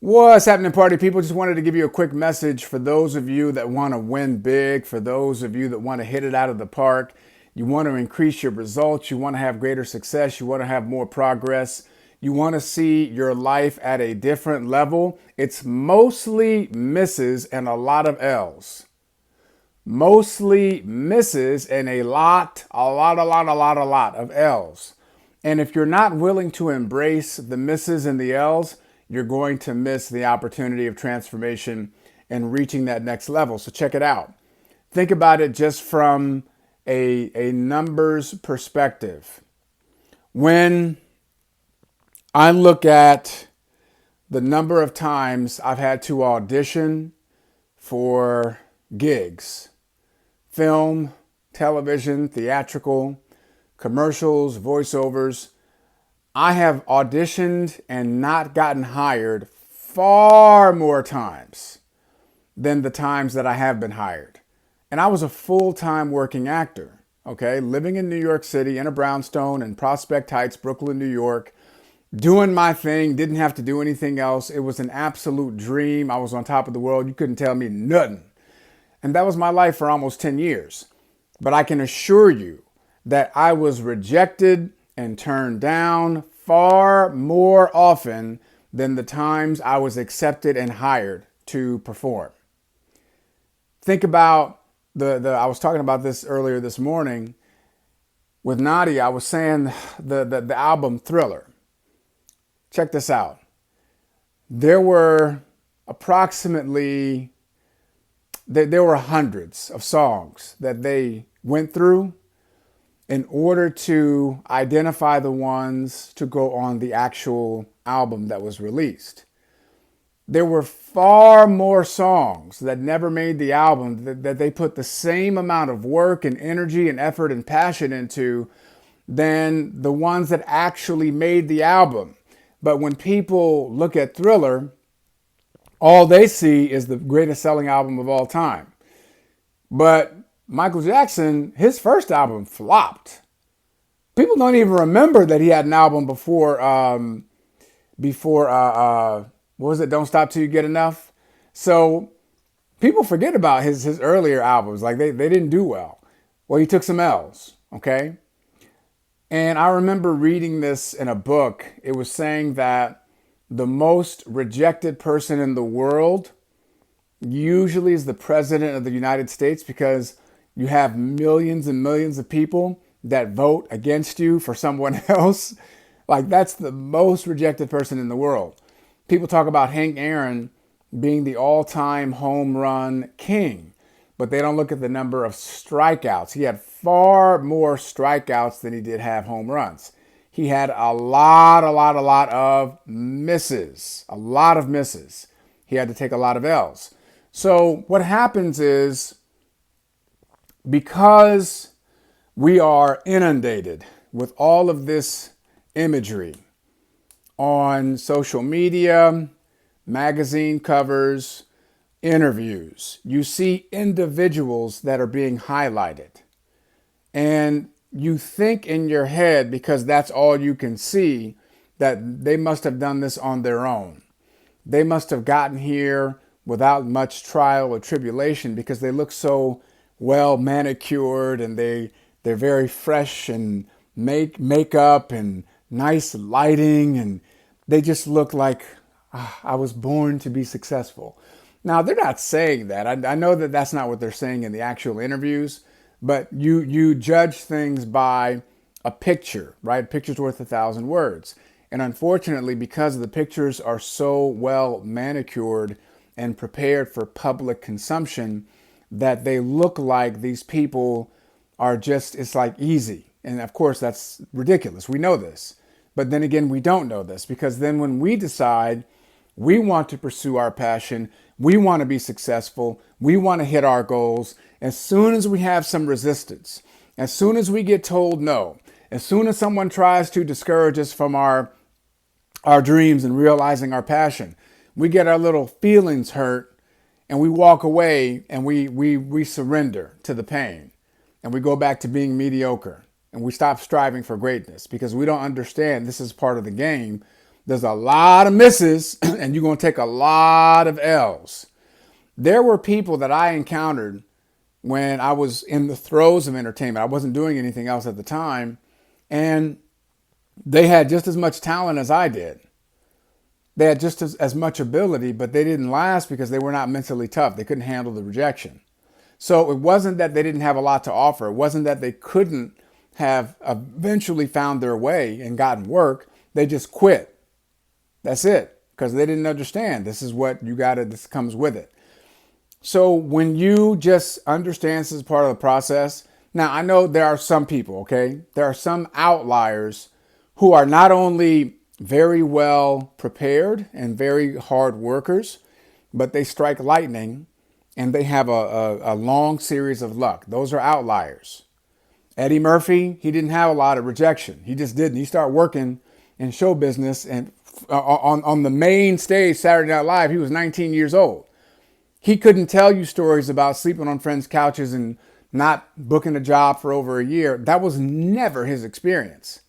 What's happening, party people? Just wanted to give you a quick message for those of you that want to win big, for those of you that want to hit it out of the park. You want to increase your results, you want to have greater success, you want to have more progress, you want to see your life at a different level. It's mostly misses and a lot of L's. Mostly misses and a lot of L's. And if you're not willing to embrace the misses and the L's, you're going to miss the opportunity of transformation and reaching that next level. So check it out. Think about it just from a numbers perspective. When I look at the number of times I've had to audition for gigs, film, television, theatrical, commercials, voiceovers, I have auditioned and not gotten hired far more times than the times that I have been hired. And I was a full-time working actor, okay? Living in New York City in a brownstone in Prospect Heights, Brooklyn, New York, doing my thing, didn't have to do anything else. It was an absolute dream. I was on top of the world. You couldn't tell me nothing. And that was my life for almost 10 years. But I can assure you that I was rejected and turned down far more often than the times I was accepted and hired to perform. Think about I was talking about this earlier this morning with Nadia. I was saying the album Thriller. Check this out. There were there were hundreds of songs that they went through in order to identify the ones to go on the actual album that was released. There were far more songs that never made the album that they put the same amount of work and energy and effort and passion into than the ones that actually made the album. But when people look at Thriller, all they see is the greatest selling album of all time. But Michael Jackson, his first album flopped. People don't even remember that he had an album before what was it? Don't Stop Till You Get Enough. So people forget about his earlier albums. Like they didn't do well. Well, he took some L's, okay? And I remember reading this in a book. It was saying that the most rejected person in the world usually is the president of the United States, because you have millions and millions of people that vote against you for someone else. Like, that's the most rejected person in the world. People talk about Hank Aaron being the all-time home run king, but they don't look at the number of strikeouts. He had far more strikeouts than he did have home runs. He had a lot of misses, a lot of misses. He had to take a lot of L's. So what happens is, because we are inundated with all of this imagery on social media, magazine covers, interviews, you see individuals that are being highlighted. And you think in your head, because that's all you can see, that they must have done this on their own. They must have gotten here without much trial or tribulation, because they look so well manicured and they're very fresh and makeup and nice lighting, and they just look like I was born to be successful. Now, they're not saying that. I know that that's not what they're saying in the actual interviews, but you judge things by a picture, right? Picture's worth 1,000 words. And unfortunately, because the pictures are so well manicured and prepared for public consumption, that they look like these people are just, it's like easy. And of course, that's ridiculous. We know this. But then again, we don't know this, because then when we decide we want to pursue our passion, we want to be successful, we want to hit our goals, as soon as we have some resistance, as soon as we get told no, as soon as someone tries to discourage us from our dreams and realizing our passion, we get our little feelings hurt, and we walk away, and we surrender to the pain, and we go back to being mediocre, and we stop striving for greatness, because we don't understand this is part of the game, There's a lot of misses and you're going to take a lot of L's. There were people that I encountered when I was in the throes of entertainment. I wasn't doing anything else at the time. And they had just as much talent as I did. They had just as much ability, but they didn't last because they were not mentally tough. They couldn't handle the rejection. So it wasn't that they didn't have a lot to offer. It wasn't that they couldn't have eventually found their way and gotten work. They just quit. That's it. Because they didn't understand. This is what you got to, this comes with it. So when you just understand this is part of the process. Now, I know there are some people, okay? There are some outliers who are not only very well prepared and very hard workers, but they strike lightning and they have a long series of luck. Those are outliers. Eddie Murphy, he didn't have a lot of rejection. He just didn't. He started working in show business and on the main stage, Saturday Night Live, he was 19 years old. He couldn't tell you stories about sleeping on friends' couches and not booking a job for over a year. That was never his experience.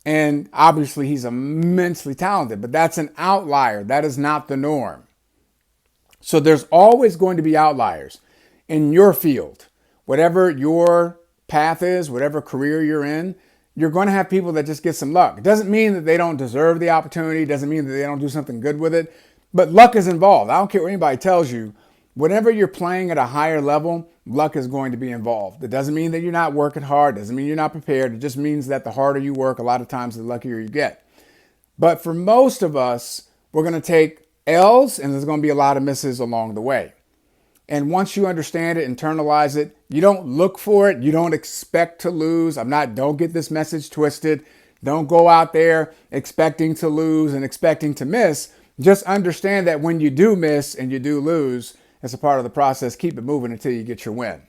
And obviously he's immensely talented, but that's an outlier. That is not the norm. So there's always going to be outliers in your field. Whatever your path is, whatever career you're in, you're going to have people that just get some luck. It doesn't mean that they don't deserve the opportunity. It doesn't mean that they don't do something good with it. But luck is involved. I don't care what anybody tells you. Whenever you're playing at a higher level, luck is going to be involved. It doesn't mean that you're not working hard. It doesn't mean you're not prepared. It just means that the harder you work, a lot of times the luckier you get. But for most of us, we're going to take L's and there's going to be a lot of misses along the way. And once you understand it, internalize it, you don't look for it. You don't expect to lose. Don't get this message twisted. Don't go out there expecting to lose and expecting to miss. Just understand that when you do miss and you do lose, it's a part of the process. Keep it moving until you get your win.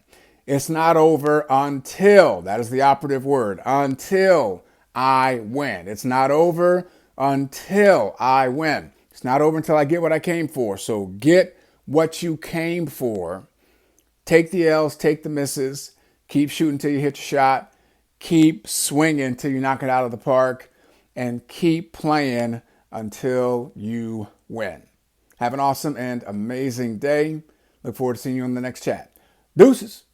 It's not over until, that is the operative word, until I win. It's not over until I win. It's not over until I get what I came for. So get what you came for. Take the L's, take the misses, keep shooting till you hit your shot, keep swinging till you knock it out of the park, and keep playing until you win. Have an awesome and amazing day. Look forward to seeing you on the next chat. Deuces.